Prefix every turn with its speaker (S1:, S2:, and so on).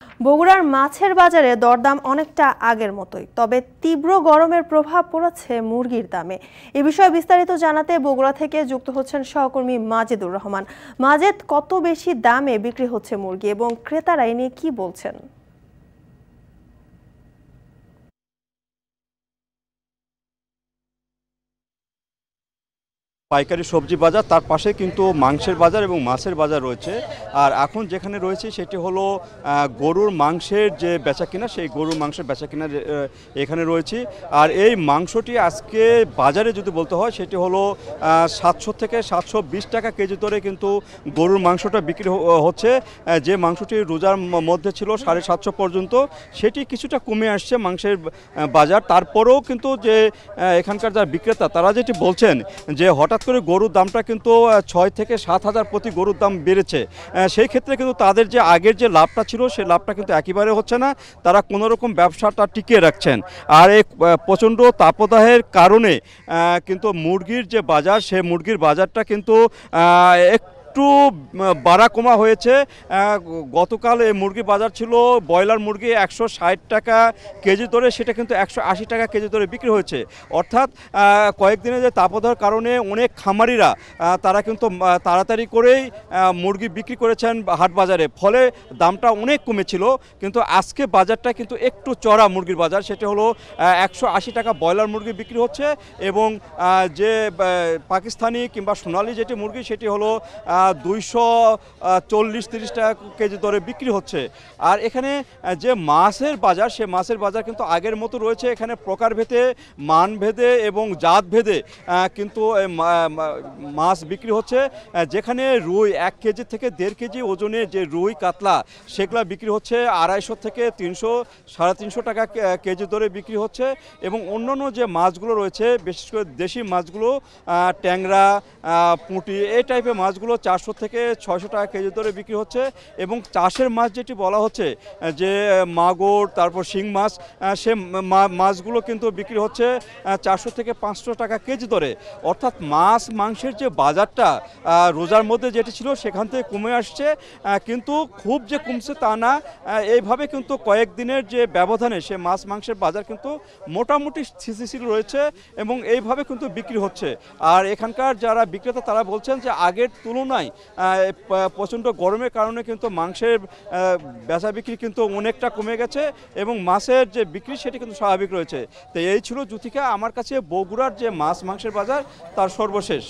S1: বগুড়ার মাছের বাজারে দরদাম অনেকটা আগের মতোই, তবে তীব্র গরমের প্রভাব পড়েছে মুরগির দামে। এ বিষয়ে বিস্তারিত জানাতে বগুড়া থেকে যুক্ত হচ্ছেন সহকর্মী মাজেদুর রহমান। মাজেদ, কত বেশি দামে বিক্রি হচ্ছে মুরগি এবং ক্রেতারা এ নিয়ে কি বলছেন?
S2: পাইকারি সবজি বাজার, তার পাশে কিন্তু মাংসের বাজার এবং মাছের বাজার রয়েছে। আর এখন যেখানে রয়েছে সেটি হলো গরুর মাংসের যে বেচাকেনা, সেই গরুর মাংসের বেচাকেনা এখানে রয়েছে। আর এই মাংসটি আজকে বাজারে যদি বলতে হয় সেটি হলো 700 থেকে 720 টাকা কেজি দরে কিন্তু গরুর মাংসটা বিক্রি হচ্ছে। যে মাংসটি রোজার মধ্যে ছিল 750 পর্যন্ত, সেটি কিছুটা কমে আসছে মাংসের বাজার। তারপরেও কিন্তু যে এখানকার যারা বিক্রেতা তারা যেটি বলছেন যে হঠাৎ করে গরুর দামটা কিন্তু 6 থেকে 7 হাজার প্রতি গরুর দাম বেড়েছে। সেই ক্ষেত্রে কিন্তু তাদের যে আগের যে লাভটা ছিল সেই লাভটা কিন্তু একেবারে হচ্ছে না, তারা কোনোরকম ব্যবসাটা টিকিয়ে রাখছেন। আর এই প্রচণ্ড তাপদাহের কারণে কিন্তু মুরগির যে বাজার, সেই মুরগির বাজারটা কিন্তু একটু বাড়া কমা হয়েছে। গতকাল এই মুরগির বাজার ছিল ব্রয়লার মুরগি 160 টাকা কেজি দরে, সেটা কিন্তু 180 টাকা কেজি দরে বিক্রি হয়েছে। অর্থাৎ কয়েকদিনে যে তাপদাহের কারণে অনেক খামারিরা তারা কিন্তু তাড়াতাড়ি করেই মুরগি বিক্রি করেছেন হাট বাজারে, ফলে দামটা অনেক কমেছিল। কিন্তু আজকে বাজারটা কিন্তু একটু চড়া মুরগির বাজার, সেটা হলো 180 টাকা ব্রয়লার মুরগি বিক্রি হচ্ছে এবং যে পাকিস্তানি কিংবা সোনালি যেটি মুরগি সেটি হলো 240-30 টাকা কেজি দরে বিক্রি হচ্ছে। আর এখানে যে মাছের বাজার, সে মাছের বাজার কিন্তু আগের মতো রয়েছে। এখানে প্রকারভেদে, মানভেদে এবং জাতভেদে কিন্তু মাছ বিক্রি হচ্ছে। যেখানে রুই 1 কেজি থেকে 1.5 কেজি ওজনের যে রুই কাতলা, সেগুলো বিক্রি হচ্ছে 250 থেকে 300, 350 টাকা কেজি দরে বিক্রি হচ্ছে। এবং অন্যান্য যে মাছগুলো রয়েছে, বিশেষ করে দেশি মাছগুলো, ট্যাংরা, পুঁটি, এই টাইপের মাছগুলো 400 থেকে 600 টাকা কেজি দরে বিক্রি হচ্ছে। এবং চাষের মাছ যেটি বলা হচ্ছে যে মাগুর, তারপর শিং মাছ, সে মাছগুলো কিন্তু বিক্রি হচ্ছে 400 থেকে 500 টাকা কেজি দরে। অর্থাৎ মাছ মাংসের যে বাজারটা রোজার মধ্যে যেটি ছিল সেখান থেকে কমে আসছে, কিন্তু খুব যে কমছে তা না। এইভাবে কিন্তু কয়েকদিনের যে ব্যবধানে সে মাছ মাংসের বাজার কিন্তু মোটামুটি স্থিতিশীল রয়েছে এবং এইভাবে কিন্তু বিক্রি হচ্ছে। আর এখানকার যারা বিক্রেতা তারা বলছেন যে আগের তুলনায় প্রচণ্ড গরমের কারণে কিন্তু মাংসের বেচা বিক্রি কিন্তু অনেকটা কমে গেছে এবং মাছের যে বিক্রি সেটি কিন্তু স্বাভাবিক রয়েছে। তো এই ছিল জ্যোতিকা আমার কাছে বগুড়ার যে মাছ মাংসের বাজার তার সর্বশেষ।